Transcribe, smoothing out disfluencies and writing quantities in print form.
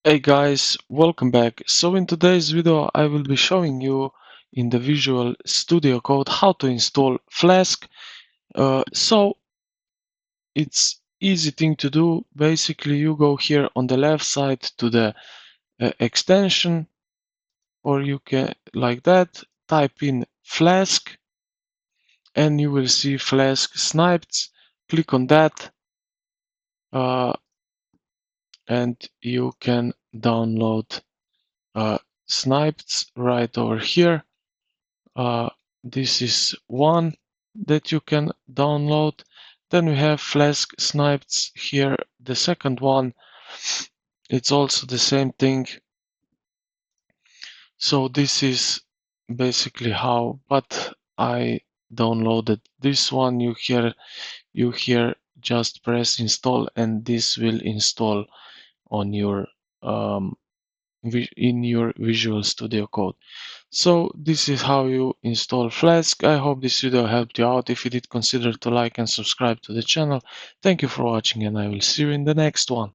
Hey guys, welcome back. So in today's video I will be showing you in the Visual Studio Code how to install Flask. So it's easy thing to do. Basically you go here on the left side to the extension, or you can like that type in Flask and you will see Flask snipes. Click on that uh, and you can download snipes right over here. This is one that you can download. Then we have Flask snipes here. The second one, it's also the same thing. So this is basically how, but I downloaded this one. You here just press install and this will install on your um, in your Visual Studio Code. So this is how you install Flask. I hope this video helped you out. If you did, consider to like and subscribe to the channel. Thank you for watching and I will see you in the next one.